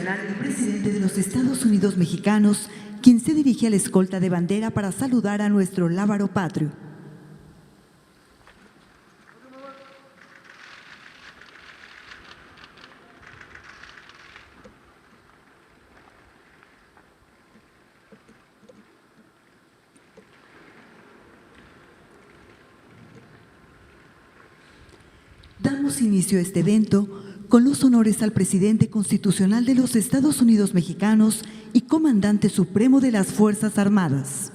Constitucional del presidente de los Estados Unidos mexicanos, quien se dirige a la escolta de bandera para saludar a nuestro lábaro patrio. Damos inicio a este evento con los honores al presidente constitucional de los Estados Unidos mexicanos y comandante supremo de las Fuerzas Armadas.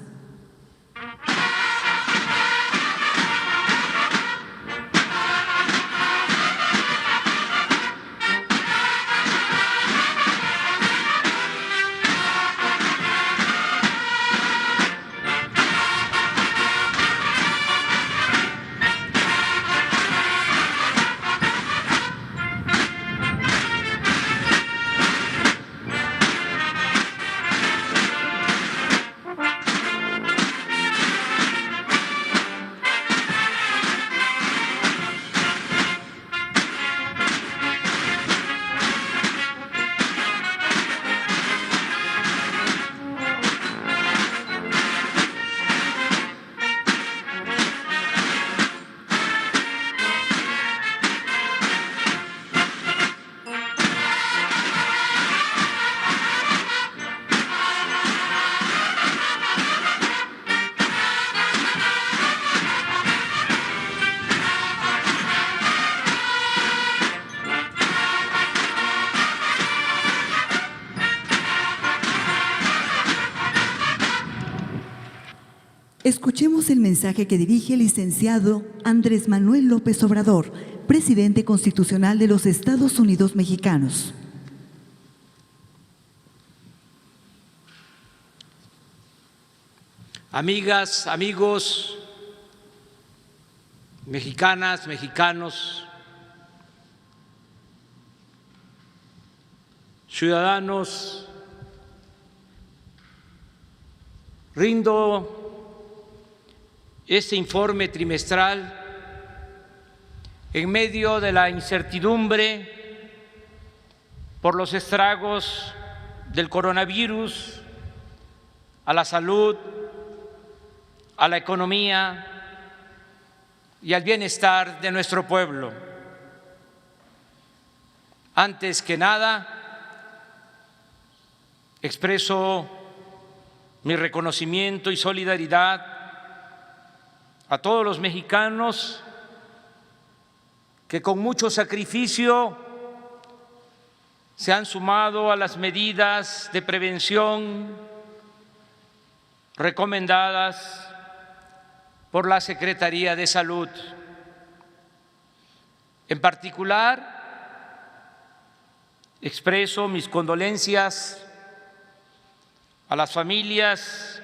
Escuchemos el mensaje que dirige el licenciado Andrés Manuel López Obrador, presidente constitucional de los Estados Unidos mexicanos. Amigas, amigos, mexicanas, mexicanos, ciudadanos, rindo este informe trimestral en medio de la incertidumbre por los estragos del coronavirus a la salud, a la economía y al bienestar de nuestro pueblo. Antes que nada, expreso mi reconocimiento y solidaridad a todos los mexicanos que con mucho sacrificio se han sumado a las medidas de prevención recomendadas por la Secretaría de Salud. En particular, expreso mis condolencias a las familias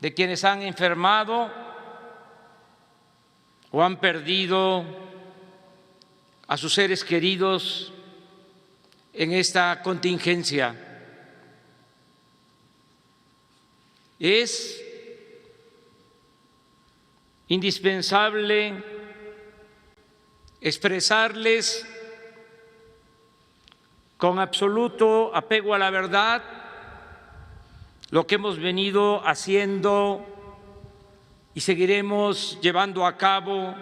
de quienes han enfermado o han perdido a sus seres queridos en esta contingencia. Es indispensable expresarles con absoluto apego a la verdad lo que hemos venido haciendo y seguiremos llevando a cabo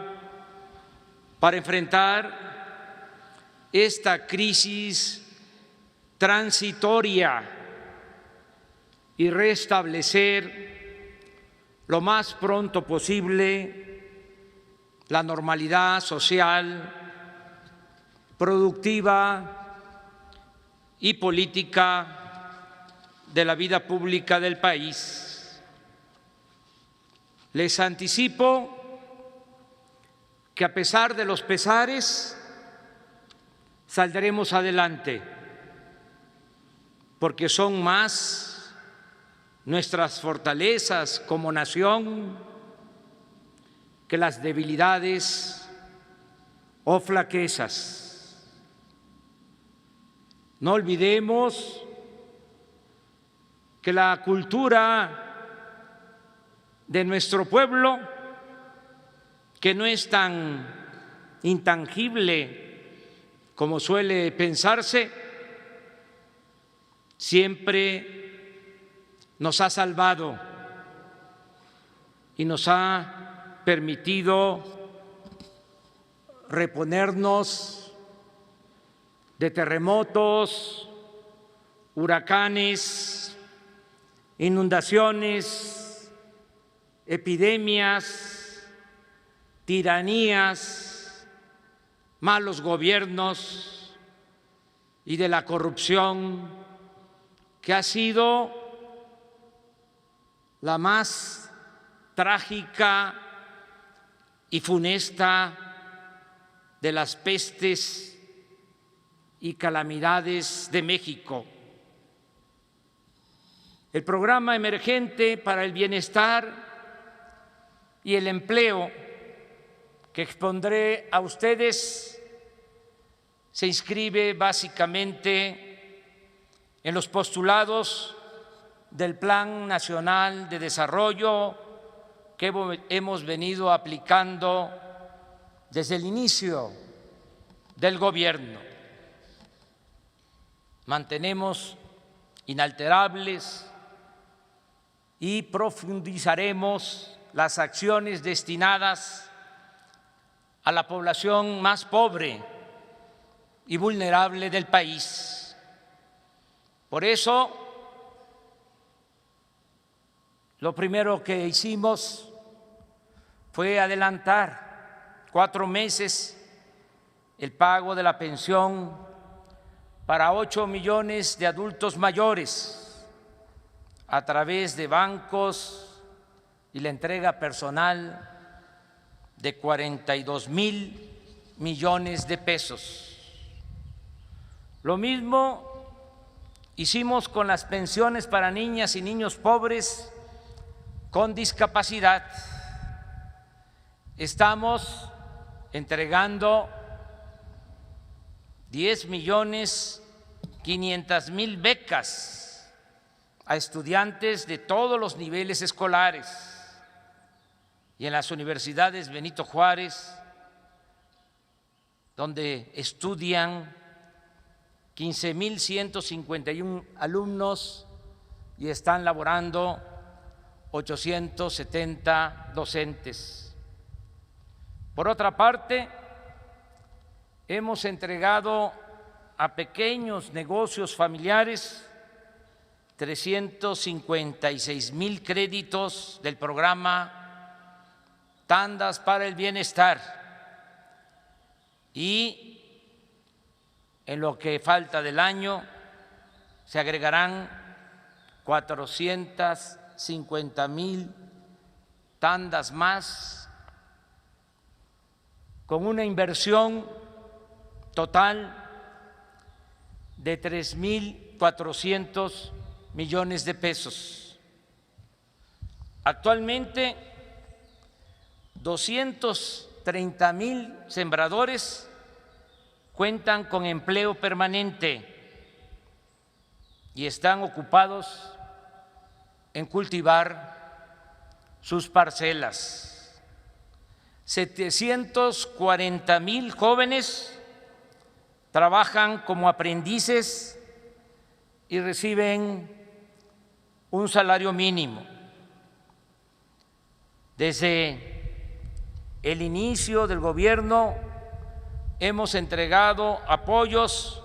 para enfrentar esta crisis transitoria y restablecer lo más pronto posible la normalidad social, productiva y política de la vida pública del país. Les anticipo que a pesar de los pesares saldremos adelante, porque son más nuestras fortalezas como nación que las debilidades o flaquezas. No olvidemos que la cultura de nuestro pueblo, que no es tan intangible como suele pensarse, siempre nos ha salvado y nos ha permitido reponernos de terremotos, huracanes, inundaciones, epidemias, tiranías, malos gobiernos y de la corrupción, que ha sido la más trágica y funesta de las pestes y calamidades de México. El programa emergente para el bienestar y el empleo que expondré a ustedes se inscribe básicamente en los postulados del Plan Nacional de Desarrollo que hemos venido aplicando desde el inicio del gobierno. Mantenemos inalterables y profundizaremos las acciones destinadas a la población más pobre y vulnerable del país. Por eso, lo primero que hicimos fue adelantar 4 meses el pago de la pensión para 8 millones de adultos mayores a través de bancos y la entrega personal de 42,000 millones de pesos. Lo mismo hicimos con las pensiones para niñas y niños pobres con discapacidad. Estamos entregando 10,500,000 becas a estudiantes de todos los niveles escolares y en las universidades Benito Juárez, donde estudian 15,151 alumnos y están laborando 870 docentes. Por otra parte, hemos entregado a pequeños negocios familiares 356,000 créditos del programa Tandas para el Bienestar y en lo que falta del año se agregarán 450,000 tandas más, con una inversión total de 3,400 millones de pesos. Actualmente, 230,000 sembradores cuentan con empleo permanente y están ocupados en cultivar sus parcelas. 740,000 jóvenes trabajan como aprendices y reciben un salario mínimo. Desde el inicio del gobierno hemos entregado apoyos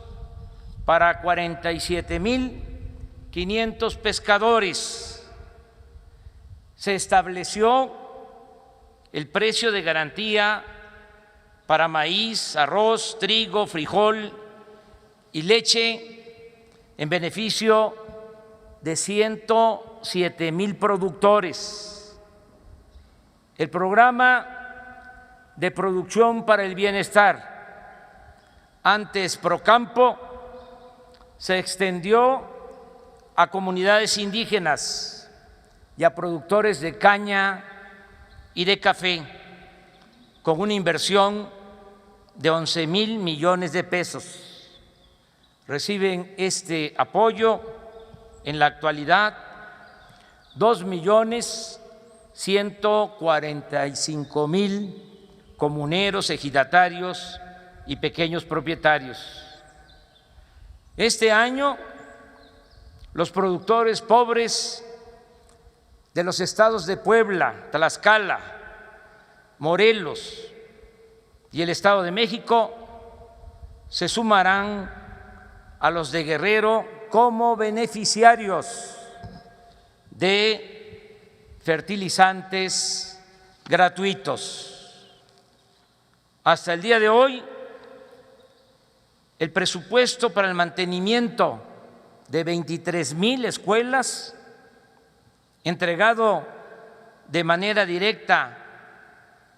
para 47,500 pescadores. Se estableció el precio de garantía para maíz, arroz, trigo, frijol y leche en beneficio de 107,000 productores. El programa de producción para el bienestar, antes Procampo, se extendió a comunidades indígenas y a productores de caña y de café, con una inversión de 11,000 millones de pesos. Reciben este apoyo en la actualidad 2,145,000 comuneros, ejidatarios y pequeños propietarios. Este año los productores pobres de los estados de Puebla, Tlaxcala, Morelos y el Estado de México se sumarán a los de Guerrero como beneficiarios de fertilizantes gratuitos. Hasta el día de hoy, el presupuesto para el mantenimiento de 23,000 escuelas, entregado de manera directa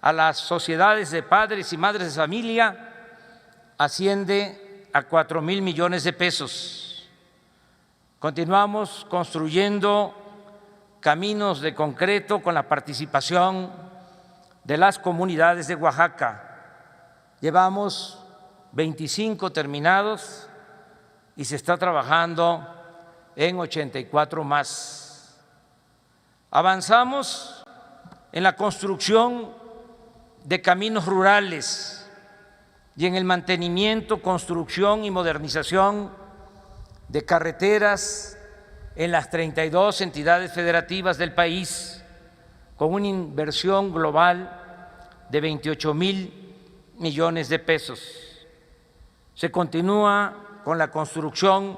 a las sociedades de padres y madres de familia, asciende a 4,000 millones de pesos. Continuamos construyendo caminos de concreto con la participación de las comunidades de Oaxaca. Llevamos 25 terminados y se está trabajando en 84 más. Avanzamos en la construcción de caminos rurales y en el mantenimiento, construcción y modernización de carreteras en las 32 entidades federativas del país, con una inversión global de 28,000 millones de pesos. Se continúa con la construcción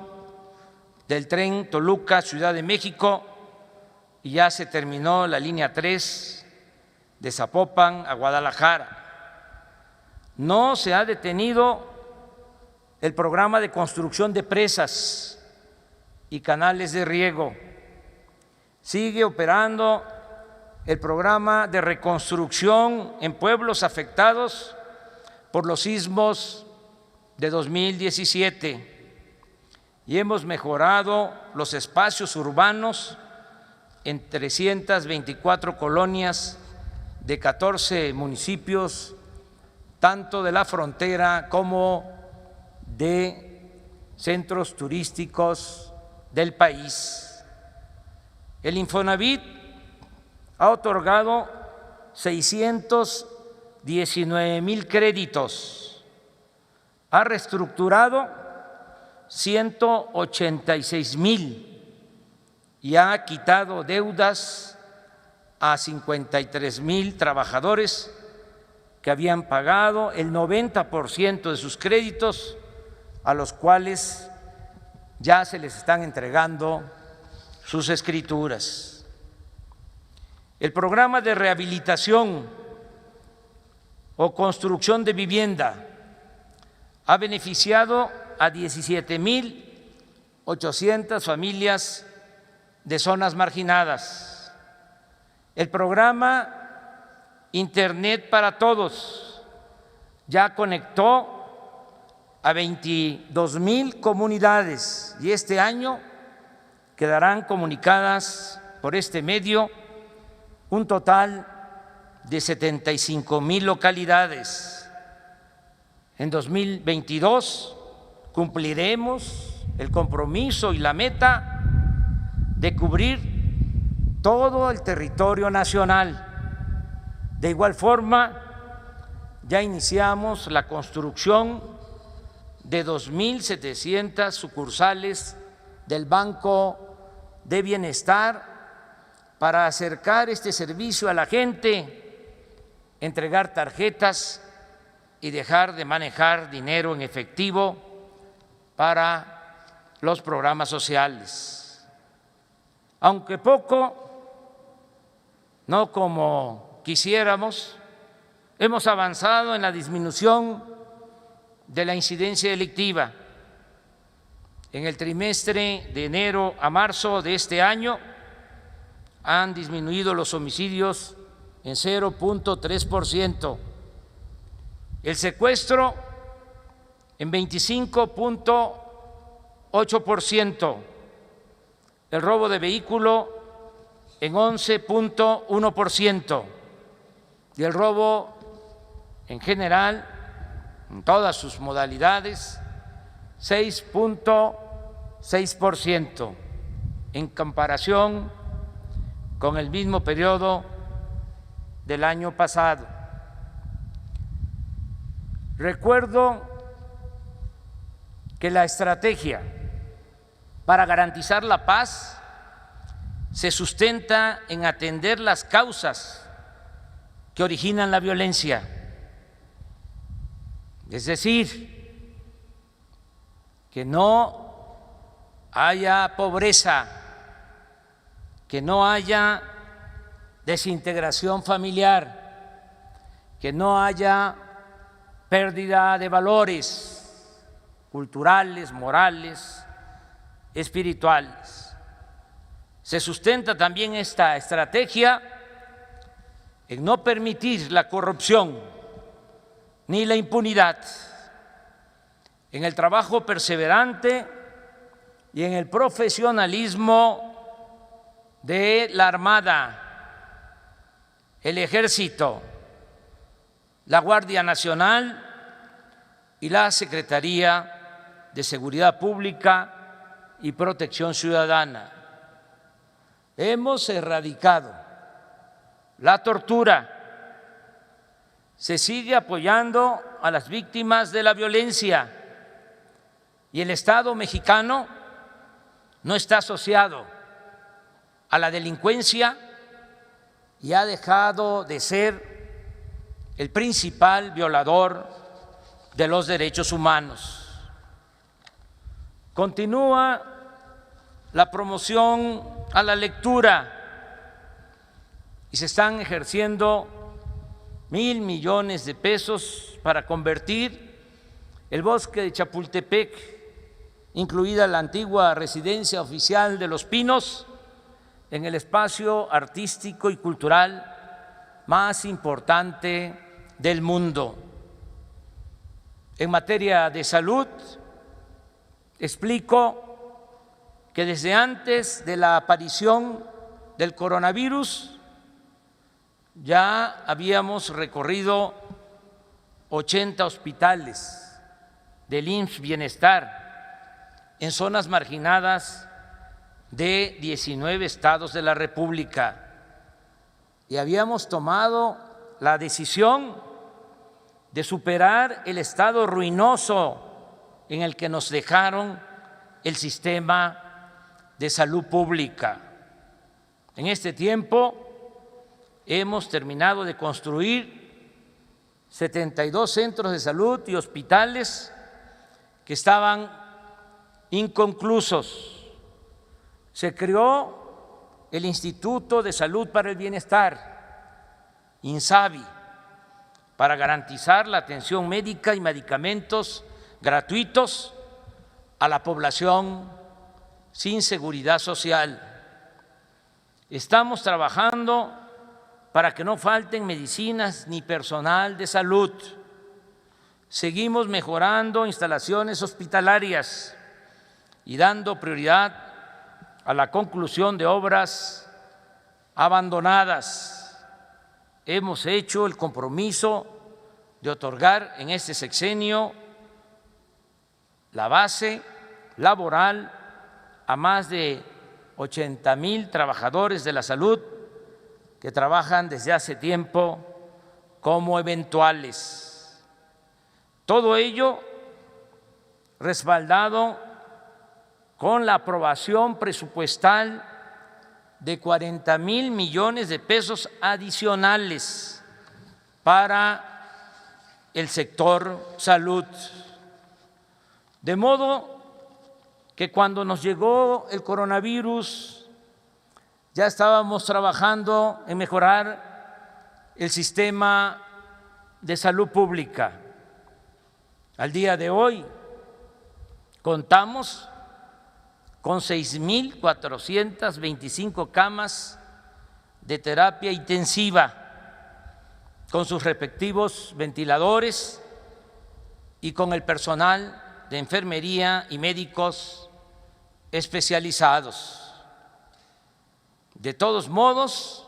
del tren Toluca-Ciudad de México y ya se terminó la línea 3 de Zapopan a Guadalajara. No se ha detenido el programa de construcción de presas y canales de riego. Sigue operando el programa de reconstrucción en pueblos afectados por los sismos de 2017 y hemos mejorado los espacios urbanos en 324 colonias de 14 municipios, tanto de la frontera como de centros turísticos del país. El Infonavit ha otorgado 619,000 créditos, ha reestructurado 186,000 y ha quitado deudas a 53,000 trabajadores que habían pagado el 90% de sus créditos, a los cuales ya se les están entregando sus escrituras. El programa de rehabilitación o construcción de vivienda ha beneficiado a 17,800 familias de zonas marginadas. El programa Internet para Todos ya conectó a 22,000 comunidades y este año quedarán comunicadas por este medio un total de 75,000 localidades. En 2022 cumpliremos el compromiso y la meta de cubrir todo el territorio nacional. De igual forma, ya iniciamos la construcción de 2,700 sucursales del Banco de Bienestar para acercar este servicio a la gente, entregar tarjetas y dejar de manejar dinero en efectivo para los programas sociales. Aunque poco, no como quisiéramos, hemos avanzado en la disminución de la incidencia delictiva. En el trimestre de enero a marzo de este año han disminuido los homicidios en 0,3%, el secuestro en 25,8%, el robo de vehículo en 11,1% y el robo en general, en todas sus modalidades, 6,6% en comparación con el mismo periodo del año pasado. Recuerdo que la estrategia para garantizar la paz se sustenta en atender las causas que originan la violencia, es decir, que no haya pobreza, que no haya desintegración familiar, que no haya pérdida de valores culturales, morales, espirituales. Se sustenta también esta estrategia en no permitir la corrupción ni la impunidad, en el trabajo perseverante y en el profesionalismo de la Armada, el Ejército, la Guardia Nacional y la Secretaría de Seguridad Pública y Protección Ciudadana. Hemos erradicado la tortura, se sigue apoyando a las víctimas de la violencia y el Estado mexicano no está asociado a la delincuencia y ha dejado de ser el principal violador de los derechos humanos. Continúa la promoción a la lectura y se están ejerciendo 1,000 millones de pesos para convertir el bosque de Chapultepec, incluida la antigua residencia oficial de Los Pinos, en el espacio artístico y cultural más importante del mundo. En materia de salud, explico que desde antes de la aparición del coronavirus ya habíamos recorrido 80 hospitales del IMSS Bienestar en zonas marginadas de 19 estados de la República y habíamos tomado la decisión de superar el estado ruinoso en el que nos dejaron el sistema de salud pública. En este tiempo hemos terminado de construir 72 centros de salud y hospitales que estaban inconclusos. Se creó el Instituto de Salud para el Bienestar, INSABI, para garantizar la atención médica y medicamentos gratuitos a la población sin seguridad social. Estamos trabajando para que no falten medicinas ni personal de salud. Seguimos mejorando instalaciones hospitalarias y dando prioridad a la conclusión de obras abandonadas. Hemos hecho el compromiso de otorgar en este sexenio la base laboral a más de 80,000 trabajadores de la salud que trabajan desde hace tiempo como eventuales. Todo ello respaldado con la aprobación presupuestal de 40,000 millones de pesos adicionales para el sector salud. De modo que cuando nos llegó el coronavirus ya estábamos trabajando en mejorar el sistema de salud pública. Al día de hoy contamos con 6,425 camas de terapia intensiva, con sus respectivos ventiladores y con el personal de enfermería y médicos especializados. De todos modos,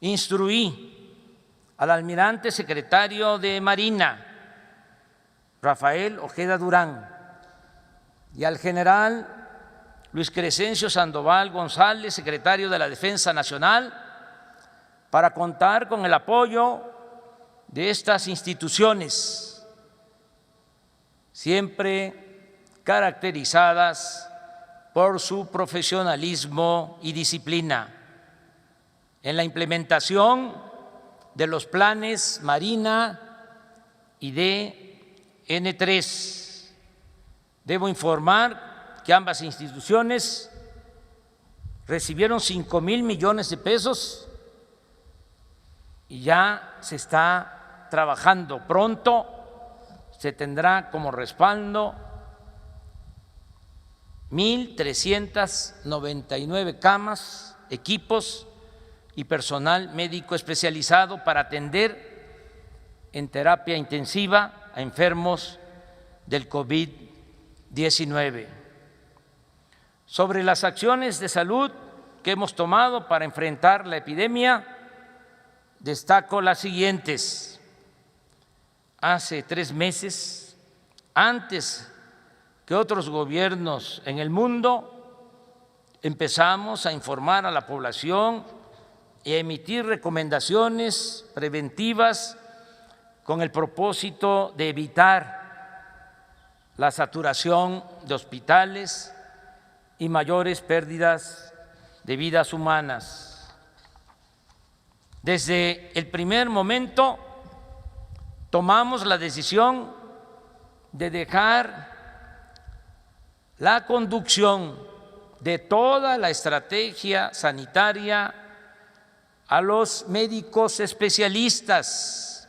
instruí al almirante secretario de Marina, Rafael Ojeda Durán, y al general Luis Crescencio Sandoval González, secretario de la Defensa Nacional, para contar con el apoyo de estas instituciones, siempre caracterizadas por su profesionalismo y disciplina en la implementación de los planes Marina y DN3. Debo informar que ambas instituciones recibieron 5,000 millones de pesos y ya se está trabajando. Pronto se tendrá como respaldo 1,399 camas, equipos y personal médico especializado para atender en terapia intensiva a enfermos del COVID-19. Sobre las acciones de salud que hemos tomado para enfrentar la epidemia, destaco las siguientes. Hace 3 meses, antes que otros gobiernos en el mundo, empezamos a informar a la población y a emitir recomendaciones preventivas con el propósito de evitar la saturación de hospitales y mayores pérdidas de vidas humanas. Desde el primer momento tomamos la decisión de dejar la conducción de toda la estrategia sanitaria a los médicos especialistas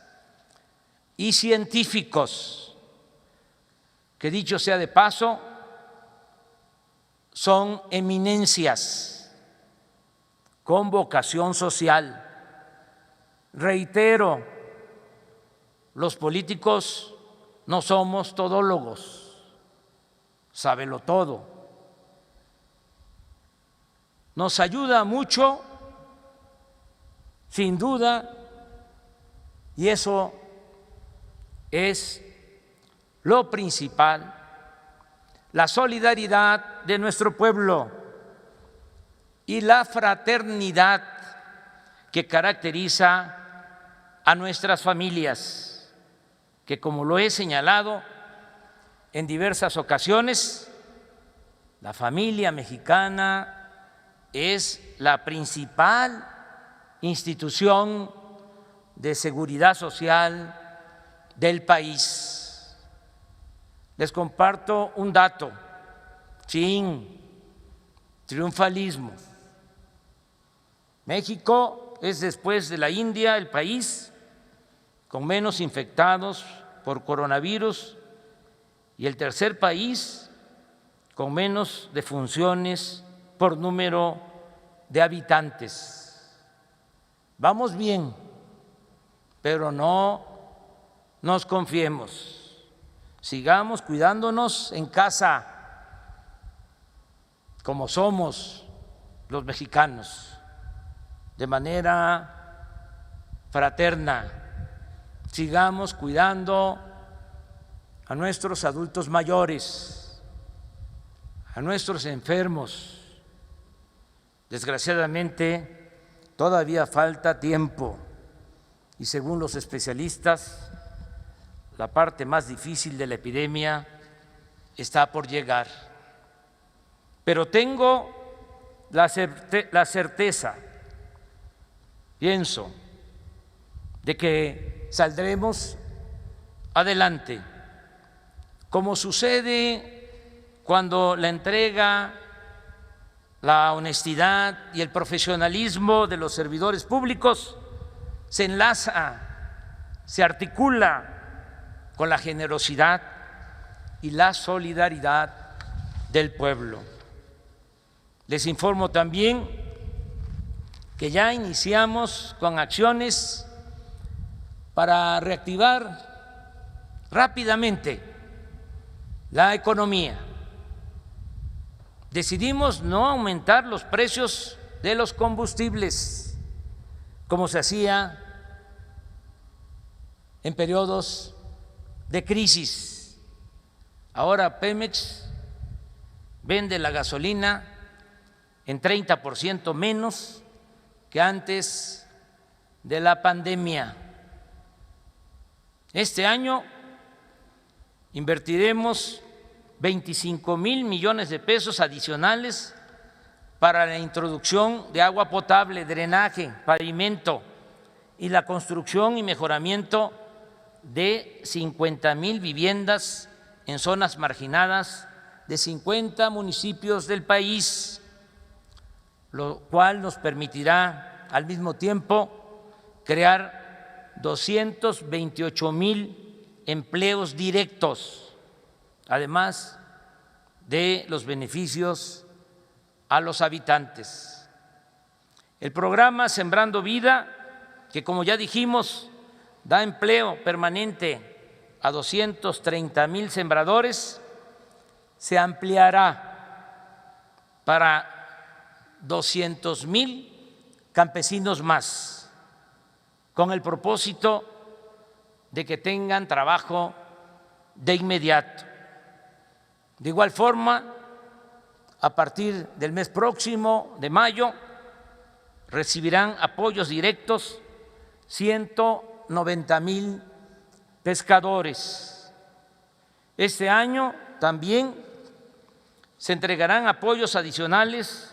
y científicos, que dicho sea de paso, son eminencias con vocación social. Reitero, los políticos no somos todólogos, sabelotodo. Nos ayuda mucho, sin duda, y eso es lo principal, la solidaridad de nuestro pueblo y la fraternidad que caracteriza a nuestras familias, que, como lo he señalado en diversas ocasiones, la familia mexicana es la principal institución de seguridad social del país. Les comparto un dato sin triunfalismo. México es, después de la India, el país con menos infectados por coronavirus y el tercer país con menos defunciones por número de habitantes. Vamos bien, pero no nos confiemos. Sigamos cuidándonos en casa, como somos los mexicanos, de manera fraterna. Sigamos cuidando a nuestros adultos mayores, a nuestros enfermos. Desgraciadamente, todavía falta tiempo y, según los especialistas, la parte más difícil de la epidemia está por llegar. Pero tengo la certeza, pienso, de que saldremos adelante, como sucede cuando la entrega, la honestidad y el profesionalismo de los servidores públicos se enlaza, se articula con la generosidad y la solidaridad del pueblo. Les informo también que ya iniciamos con acciones para reactivar rápidamente la economía. Decidimos no aumentar los precios de los combustibles como se hacía en periodos de crisis. Ahora Pemex vende la gasolina en 30% menos que antes de la pandemia. Este año invertiremos 25,000 millones de pesos adicionales para la introducción de agua potable, drenaje, pavimento y la construcción y mejoramiento de 50,000 viviendas en zonas marginadas de 50 municipios del país, lo cual nos permitirá al mismo tiempo crear 228,000 empleos directos, además de los beneficios a los habitantes. El programa Sembrando Vida, que como ya dijimos, da empleo permanente a 230,000 sembradores, se ampliará para 200,000 campesinos más, con el propósito de que tengan trabajo de inmediato. De igual forma, a partir del mes próximo, de mayo, recibirán apoyos directos 190,000 pescadores. Este año también se entregarán apoyos adicionales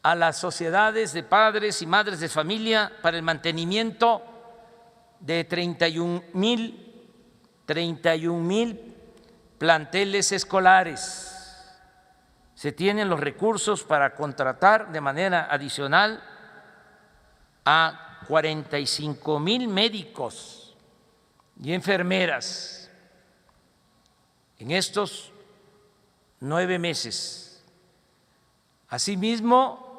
a las sociedades de padres y madres de familia para el mantenimiento de 31,000 planteles escolares. Se tienen los recursos para contratar de manera adicional a 45,000 médicos y enfermeras en estos 9 meses. Asimismo,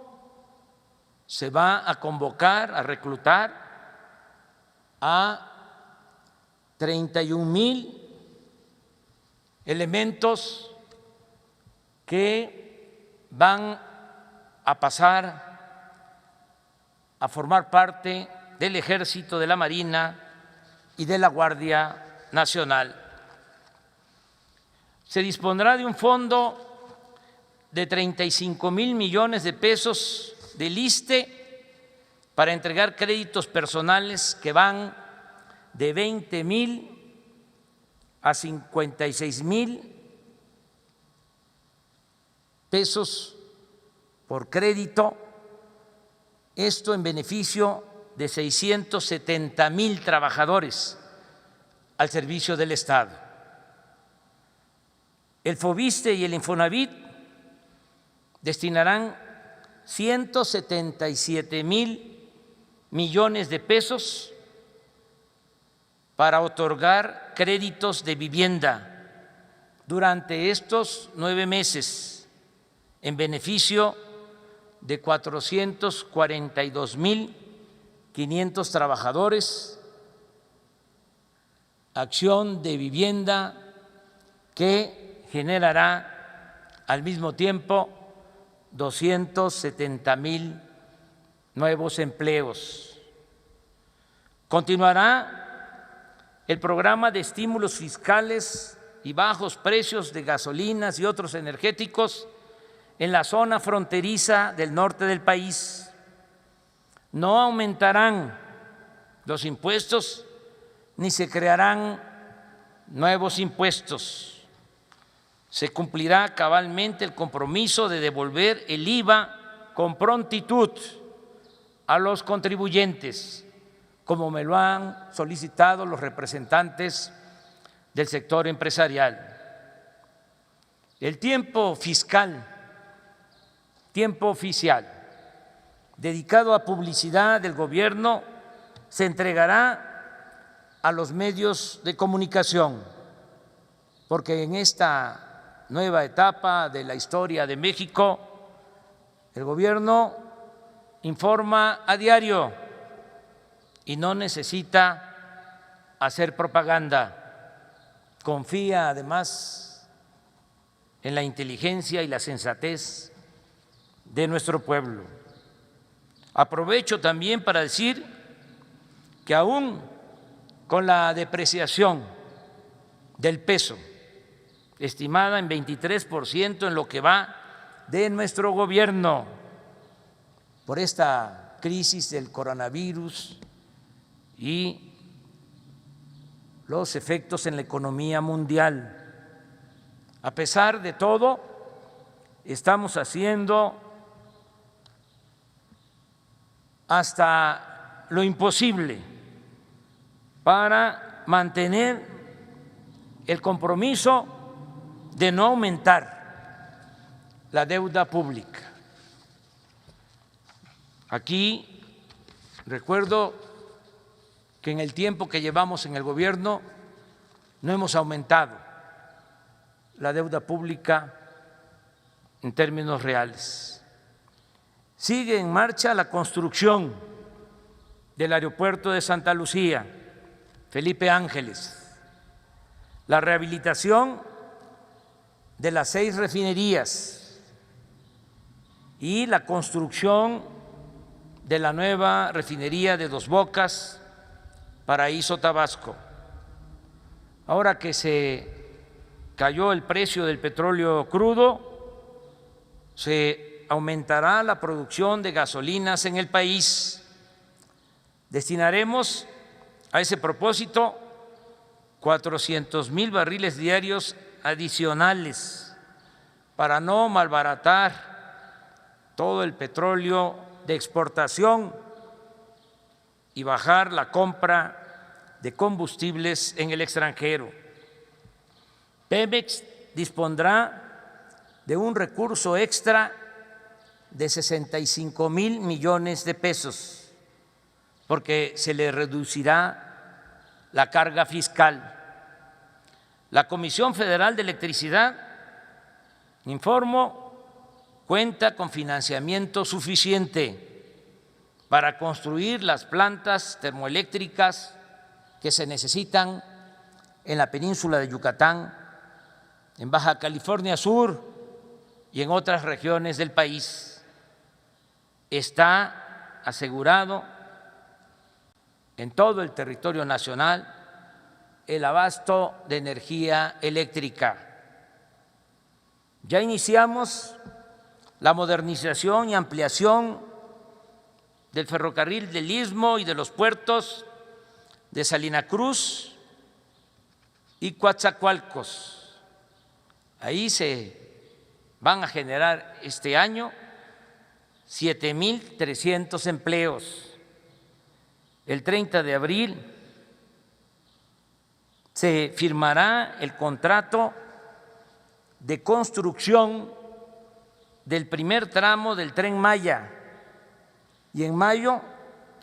se va a convocar, a reclutar a 31,000 elementos que van a pasar a formar parte del Ejército, de la Marina y de la Guardia Nacional. Se dispondrá de un fondo de 35,000 millones de pesos del ISSSTE para entregar créditos personales que van de 20,000 a 56,000 pesos por crédito, esto en beneficio de 670,000 trabajadores al servicio del Estado. El FOBISSSTE y el Infonavit destinarán 177,000 millones de pesos para otorgar créditos de vivienda durante estos 9 meses en beneficio de 442,500 trabajadores, acción de vivienda que generará al mismo tiempo 270,000 nuevos empleos. Continuará el programa de estímulos fiscales y bajos precios de gasolinas y otros energéticos en la zona fronteriza del norte del país. No aumentarán los impuestos ni se crearán nuevos impuestos. Se cumplirá cabalmente el compromiso de devolver el IVA con prontitud a los contribuyentes, como me lo han solicitado los representantes del sector empresarial. El tiempo fiscal, tiempo oficial, dedicado a publicidad del gobierno, se entregará a los medios de comunicación, porque en esta nueva etapa de la historia de México, el gobierno informa a diario y no necesita hacer propaganda. Confía además en la inteligencia y la sensatez de nuestro pueblo. Aprovecho también para decir que aún con la depreciación del peso, estimada en 23% en lo que va de nuestro gobierno, por esta crisis del coronavirus y los efectos en la economía mundial, A pesar de todo, estamos haciendo hasta lo imposible para mantener el compromiso de no aumentar la deuda pública. Aquí recuerdo que en el tiempo que llevamos en el gobierno no hemos aumentado la deuda pública en términos reales. Sigue en marcha la construcción del aeropuerto de Santa Lucía, Felipe Ángeles, la rehabilitación de las 6 refinerías y la construcción de la nueva refinería de Dos Bocas, Paraíso, Tabasco. Ahora que se cayó el precio del petróleo crudo, se aumentará la producción de gasolinas en el país. Destinaremos a ese propósito 400,000 barriles diarios adicionales para no malbaratar todo el petróleo de exportación y bajar la compra de combustibles en el extranjero. Pemex dispondrá de un recurso extra de 65,000 millones de pesos, porque se le reducirá la carga fiscal. La Comisión Federal de Electricidad, informo, cuenta con financiamiento suficiente para construir las plantas termoeléctricas que se necesitan en la península de Yucatán, en Baja California Sur y en otras regiones del país. Está asegurado en todo el territorio nacional el abasto de energía eléctrica. Ya iniciamos la modernización y ampliación del ferrocarril del Istmo y de los puertos de Salina Cruz y Coatzacoalcos. Ahí se van a generar este año 7,300 empleos. El 30 de abril se firmará el contrato de construcción del primer tramo del Tren Maya y en mayo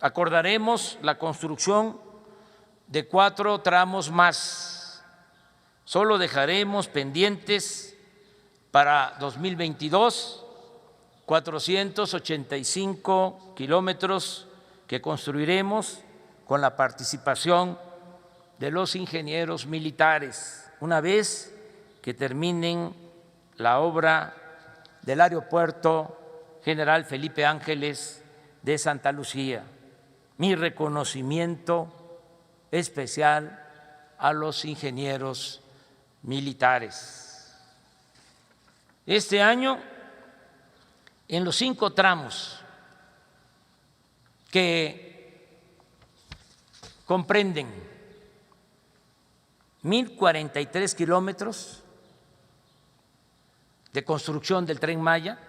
acordaremos la construcción de 4 tramos más. Solo dejaremos pendientes para 2022 485 kilómetros que construiremos con la participación de los ingenieros militares, una vez que terminen la obra del Aeropuerto General Felipe Ángeles de Santa Lucía. Mi reconocimiento especial a los ingenieros militares. Este año, en los 5 tramos que comprenden 1,043 kilómetros de construcción del Tren Maya,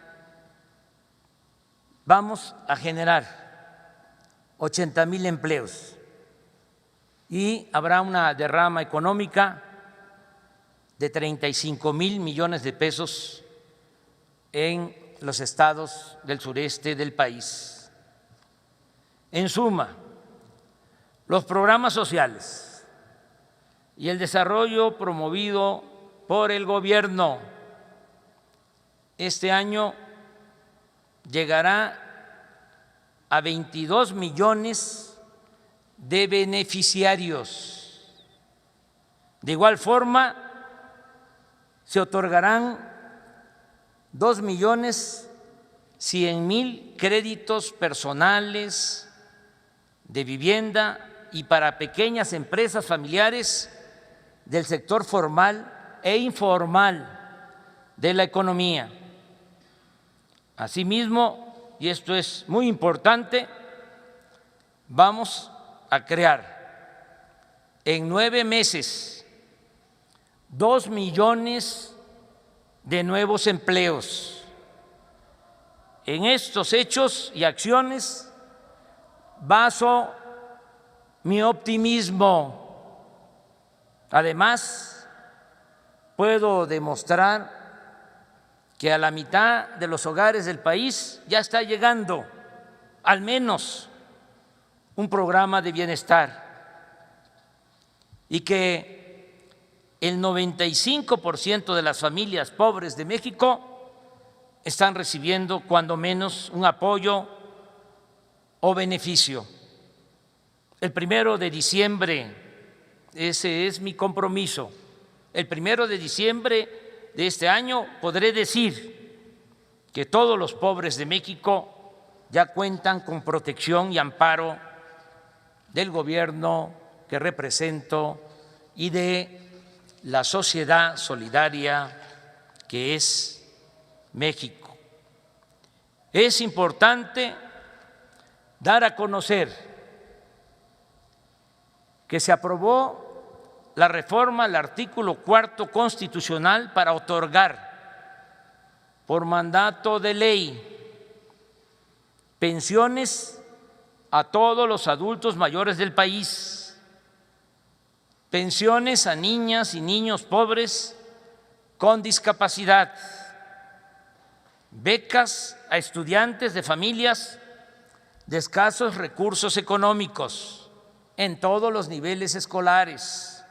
vamos a generar 80,000 empleos y habrá una derrama económica de 35,000 millones de pesos en los estados del sureste del país. En suma, los programas sociales y el desarrollo promovido por el gobierno este año llegará a 22 millones de beneficiarios. De igual forma, se otorgarán 2,100,000 créditos personales de vivienda y para pequeñas empresas familiares del sector formal e informal de la economía. Asimismo, y esto es muy importante, vamos a crear en 9 meses 2,5 de nuevos empleos. En estos hechos y acciones baso mi optimismo. Además, puedo demostrar que a la mitad de los hogares del país ya está llegando al menos un programa de bienestar y que el 95% de las familias pobres de México están recibiendo cuando menos un apoyo o beneficio. El 1 de diciembre, ese es mi compromiso, el 1 de diciembre de este año podré decir que todos los pobres de México ya cuentan con protección y amparo del gobierno que represento y de la sociedad solidaria que es México. Es importante dar a conocer que se aprobó la reforma al artículo 4 constitucional para otorgar por mandato de ley pensiones a todos los adultos mayores del país, pensiones a niñas y niños pobres con discapacidad, becas a estudiantes de familias de escasos recursos económicos en todos los niveles escolares.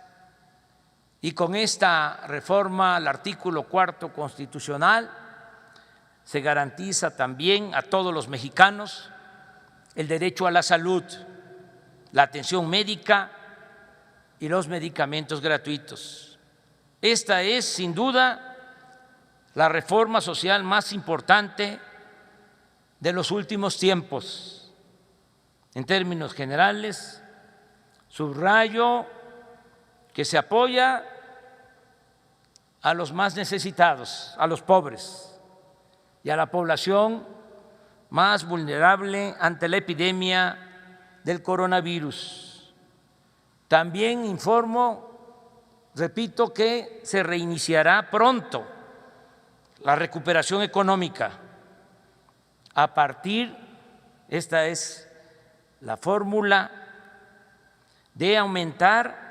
Y con esta reforma al artículo 4 constitucional se garantiza también a todos los mexicanos el derecho a la salud, la atención médica y los medicamentos gratuitos. Esta es, sin duda, la reforma social más importante de los últimos tiempos. En términos generales, subrayo que se apoya a los más necesitados, a los pobres y a la población más vulnerable ante la epidemia del coronavirus. También informo, repito, que se reiniciará pronto la recuperación económica a partir, esta es la fórmula, de aumentar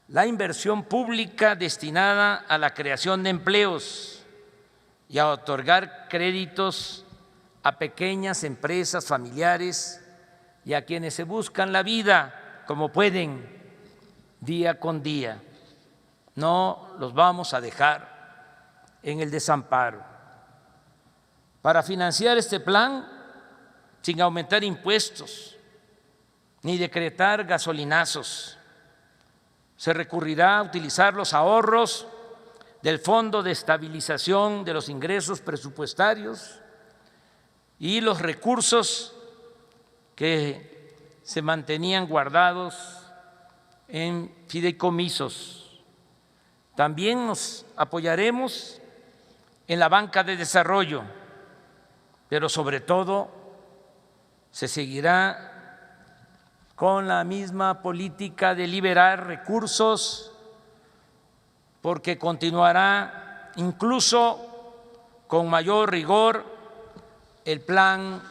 la inversión pública destinada a la creación de empleos y a otorgar créditos a pequeñas empresas familiares y a quienes se buscan la vida como pueden día con día. No los vamos a dejar en el desamparo. Para financiar este plan, sin aumentar impuestos ni decretar gasolinazos, se recurrirá a utilizar los ahorros del Fondo de Estabilización de los Ingresos Presupuestarios y los recursos que se mantenían guardados en fideicomisos. También nos apoyaremos en la banca de desarrollo, pero sobre todo se seguirá con la misma política de liberar recursos, porque continuará incluso con mayor rigor el plan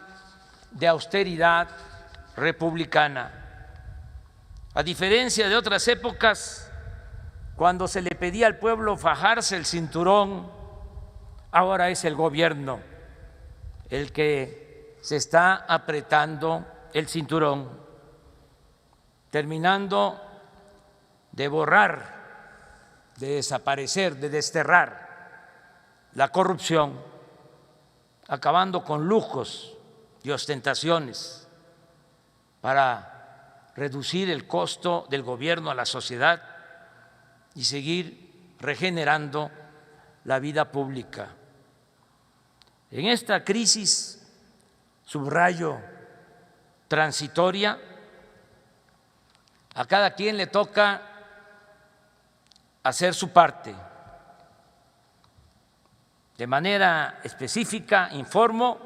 de austeridad republicana. A diferencia de otras épocas, cuando se le pedía al pueblo fajarse el cinturón, ahora es el gobierno el que se está apretando el cinturón, terminando de borrar, de desaparecer, de desterrar la corrupción, acabando con lujos y ostentaciones para reducir el costo del gobierno a la sociedad y seguir regenerando la vida pública. En esta crisis, subrayo, transitoria, a cada quien le toca hacer su parte. De manera específica, informo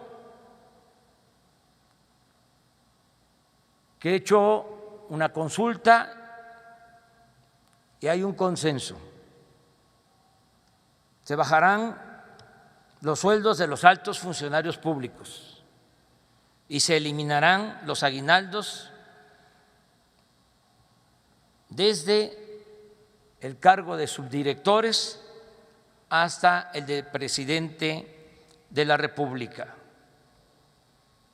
que he hecho una consulta y hay un consenso Se bajarán los sueldos de los altos funcionarios públicos y se eliminarán los aguinaldos desde el cargo de subdirectores hasta el de presidente de la República.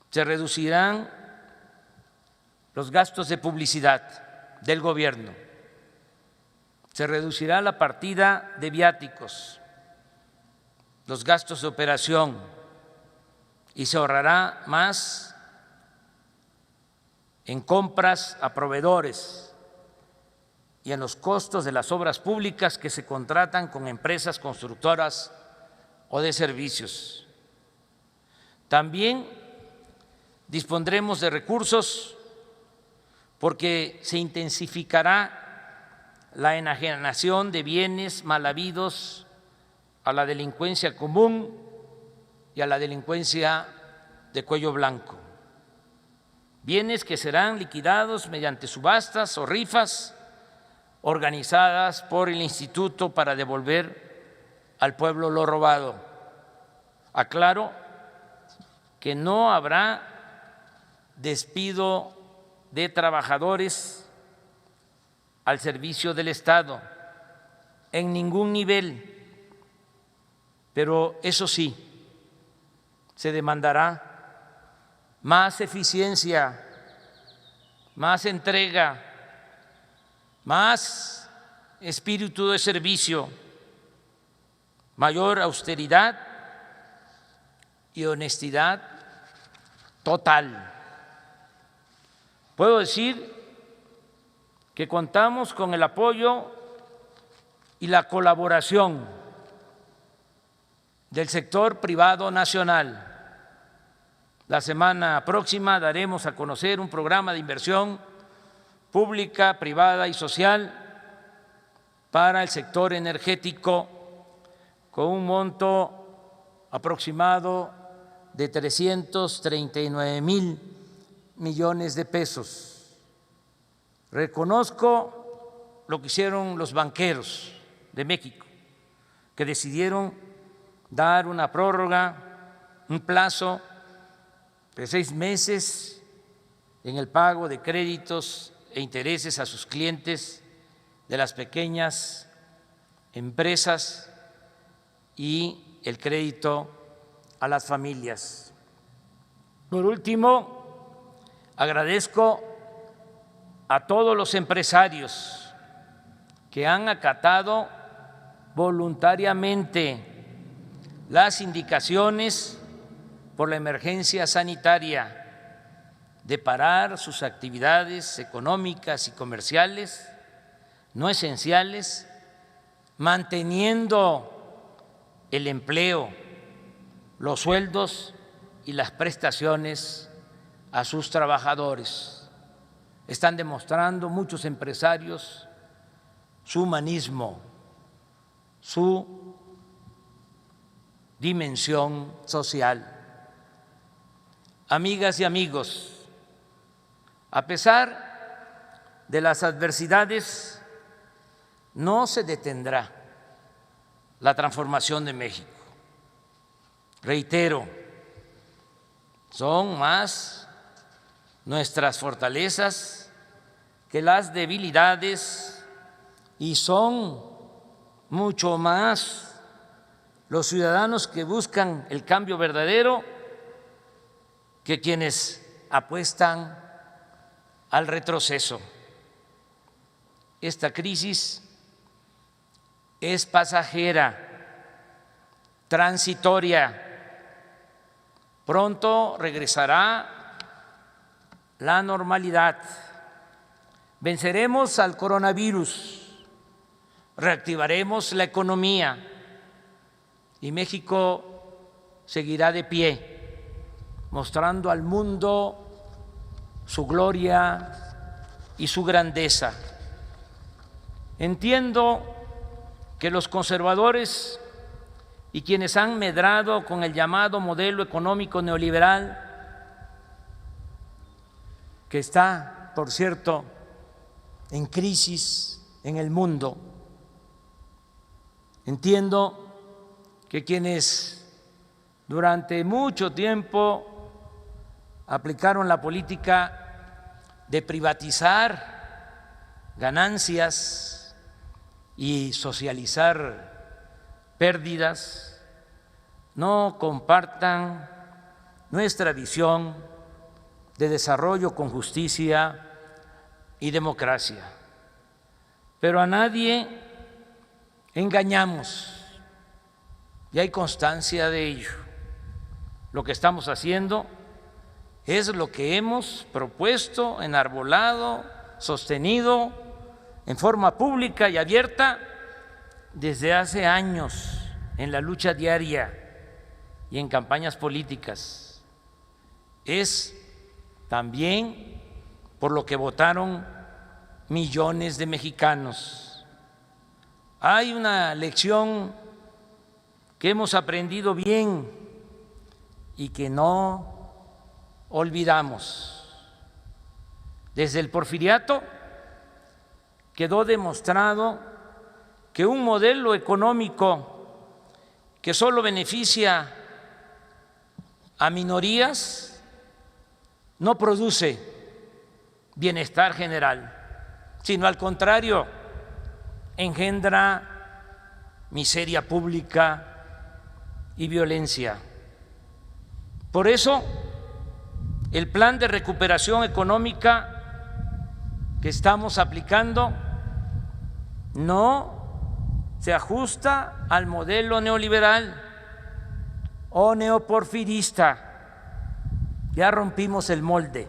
Se reducirán los gastos de publicidad del gobierno. Se reducirá la partida de viáticos, los gastos de operación, y se ahorrará más en compras a proveedores y en los costos de las obras públicas que se contratan con empresas constructoras o de servicios. También dispondremos de recursos porque se intensificará la enajenación de bienes mal habidos a la delincuencia común y a la delincuencia de cuello blanco. Bienes que serán liquidados mediante subastas o rifas organizadas por el Instituto para devolver al pueblo lo robado. Aclaro que no habrá despido de trabajadores al servicio del Estado en ningún nivel, pero eso sí, se demandará más eficiencia, más entrega, más espíritu de servicio, mayor austeridad y honestidad total. Puedo decir que contamos con el apoyo y la colaboración del sector privado nacional. La semana próxima daremos a conocer un programa de inversión pública, privada y social para el sector energético con un monto aproximado de 339,000 millones de pesos. Reconozco lo que hicieron los banqueros de México, que decidieron dar una prórroga, un plazo de 6 meses en el pago de créditos e intereses a sus clientes de las pequeñas empresas y el crédito a las familias. Por último, agradezco a todos los empresarios que han acatado voluntariamente las indicaciones por la emergencia sanitaria de parar sus actividades económicas y comerciales no esenciales, manteniendo el empleo, los sueldos y las prestaciones a sus trabajadores. Están demostrando muchos empresarios su humanismo, su dimensión social. Amigas y amigos, a pesar de las adversidades, no se detendrá la transformación de México. Reitero, son más nuestras fortalezas que las debilidades y son mucho más los ciudadanos que buscan el cambio verdadero que quienes apuestan al retroceso. Esta crisis es pasajera, transitoria. Pronto regresará la normalidad. Venceremos al coronavirus, reactivaremos la economía y México seguirá de pie, mostrando al mundo su gloria y su grandeza. Entiendo que los conservadores y quienes han medrado con el llamado modelo económico neoliberal, que está, por cierto, en crisis en el mundo, entiendo que quienes durante mucho tiempo aplicaron la política de privatizar ganancias y socializar pérdidas no compartan nuestra visión de desarrollo con justicia y democracia. Pero a nadie engañamos y hay constancia de ello. Lo que estamos haciendo es lo que hemos propuesto, enarbolado, sostenido en forma pública y abierta desde hace años en la lucha diaria y en campañas políticas. Es también por lo que votaron millones de mexicanos. Hay una lección que hemos aprendido bien y que no olvidamos. Desde el Porfiriato quedó demostrado que un modelo económico que solo beneficia a minorías no produce bienestar general, sino al contrario, engendra miseria pública y violencia. Por eso, el plan de recuperación económica que estamos aplicando no se ajusta al modelo neoliberal o neoporfirista. Ya rompimos el molde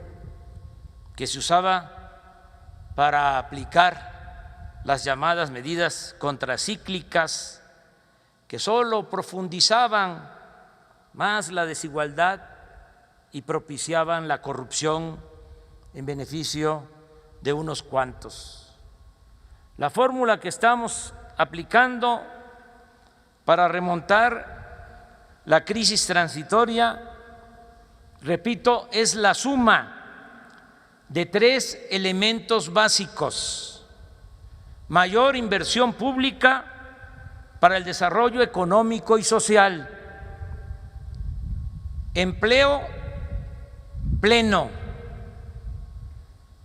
que se usaba para aplicar las llamadas medidas contracíclicas que solo profundizaban más la desigualdad y propiciaban la corrupción en beneficio de unos cuantos. La fórmula que estamos aplicando para remontar la crisis transitoria, repito, es la suma de tres elementos básicos: mayor inversión pública para el desarrollo económico y social, empleo pleno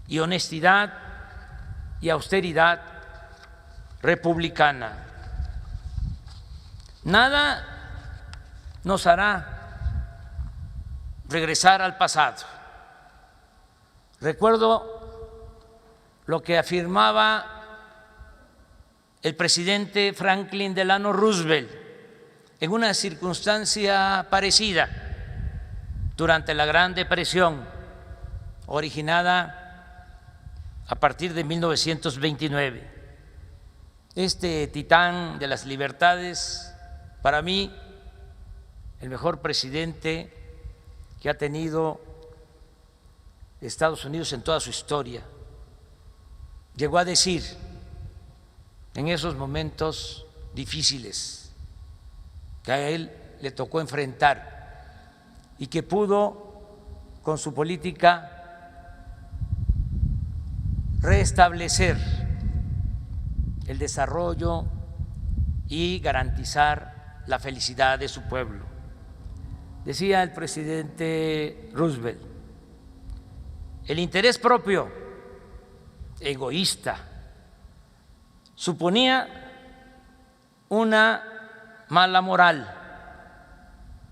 y honestidad y austeridad republicana. Nada nos hará regresar al pasado. Recuerdo lo que afirmaba el presidente Franklin Delano Roosevelt en una circunstancia parecida durante la Gran Depresión, originada a partir de 1929. Este titán de las libertades, para mí, el mejor presidente que ha tenido Estados Unidos en toda su historia, llegó a decir en esos momentos difíciles que a él le tocó enfrentar y que pudo, con su política, restablecer el desarrollo y garantizar la felicidad de su pueblo. Decía el presidente Roosevelt: el interés propio, egoísta, suponía una mala moral.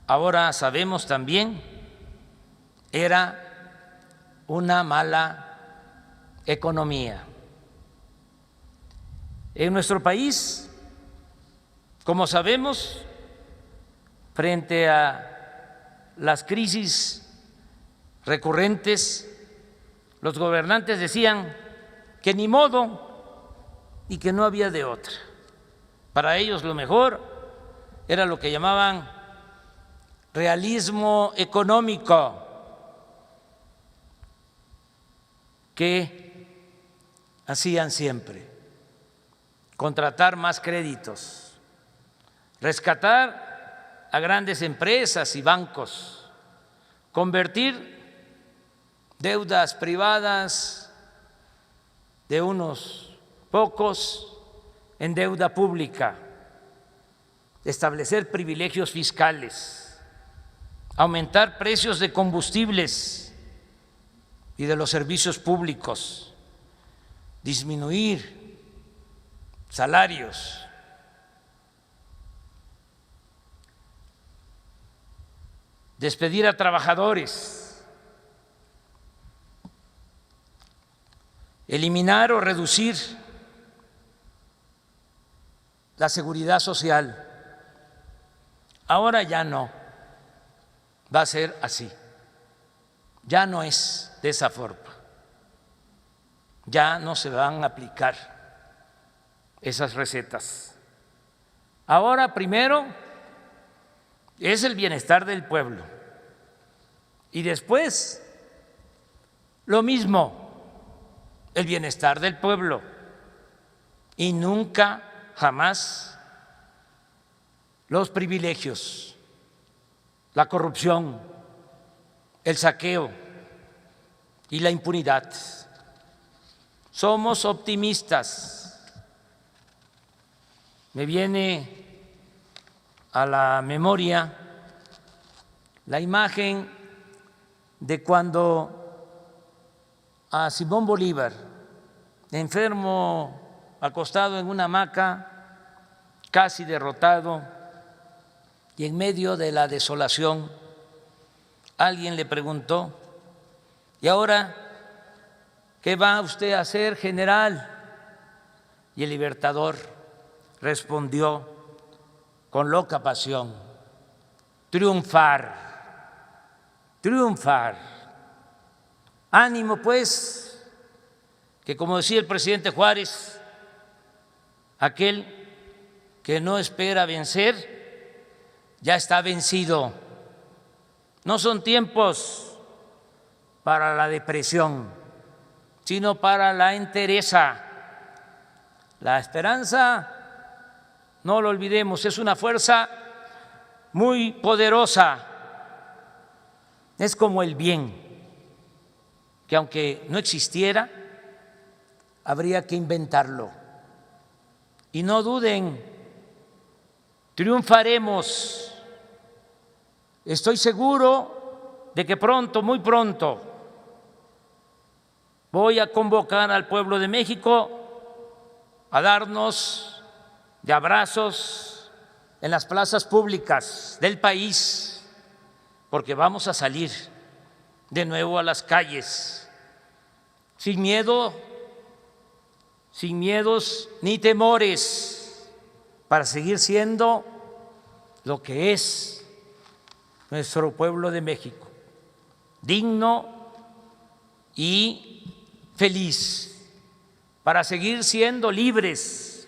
Ahora sabemos también, era una mala economía. En nuestro país, como sabemos, frente a las crisis recurrentes, los gobernantes decían que ni modo y que no había de otra. Para ellos lo mejor era lo que llamaban realismo económico, que hacían siempre: contratar más créditos, rescatar a grandes empresas y bancos, convertir deudas privadas de unos pocos en deuda pública. establecer privilegios fiscales, aumentar precios de combustibles y de los servicios públicos, disminuir salarios, despedir a trabajadores, eliminar o reducir la seguridad social. Ahora ya no va a ser así, ya no es de esa forma, ya no se van a aplicar esas recetas. Ahora primero es el bienestar del pueblo y después lo mismo, el bienestar del pueblo, y nunca, jamás los privilegios, la corrupción, el saqueo y la impunidad. Somos optimistas. Me viene a la memoria la imagen de cuando a Simón Bolívar, enfermo, acostado en una hamaca, casi derrotado, y en medio de la desolación, alguien le preguntó: ¿y ahora qué va usted a hacer, general? Y el Libertador respondió con loca pasión: triunfar, triunfar. Ánimo pues, que como decía el presidente Juárez, aquel que no espera vencer ya está vencido. No son tiempos para la depresión, sino para la entereza. La esperanza, no lo olvidemos, es una fuerza muy poderosa. Es como el bien, que aunque no existiera, habría que inventarlo. Y no duden, triunfaremos. Estoy seguro de que pronto, muy pronto, voy a convocar al pueblo de México a darnos de abrazos en las plazas públicas del país, porque vamos a salir de nuevo a las calles, sin miedo, sin miedos ni temores, para seguir siendo lo que es nuestro pueblo de México, digno y feliz, para seguir siendo libres,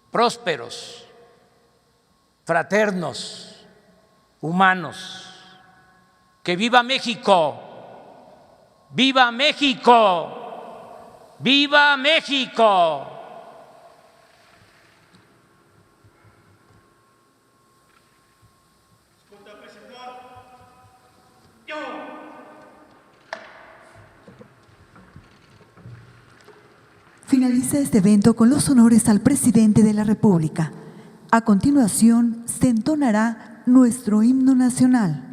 prósperos, fraternos, humanos. ¡Que viva México! ¡Viva México! ¡Viva México! Finaliza este evento con los honores al presidente de la República. A continuación, se entonará nuestro himno nacional.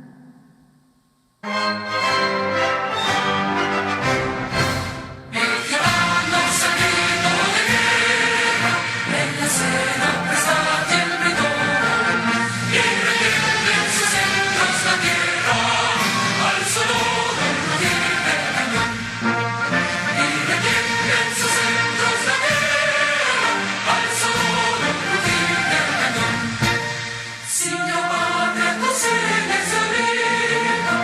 Signor Padre, tu sei l'esorito,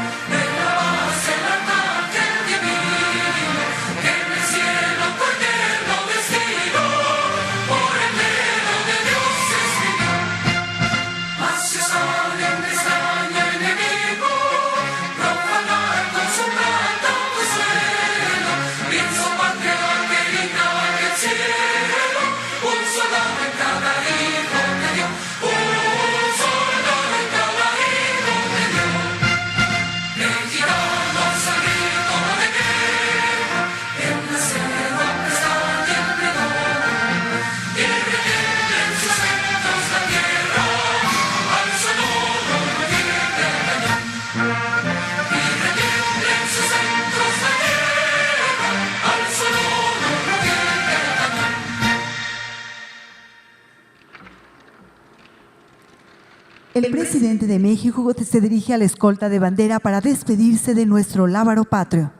El presidente de México se dirige a la escolta de bandera para despedirse de nuestro lábaro patrio.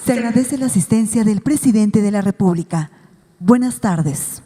Se agradece la asistencia del presidente de la República. Buenas tardes.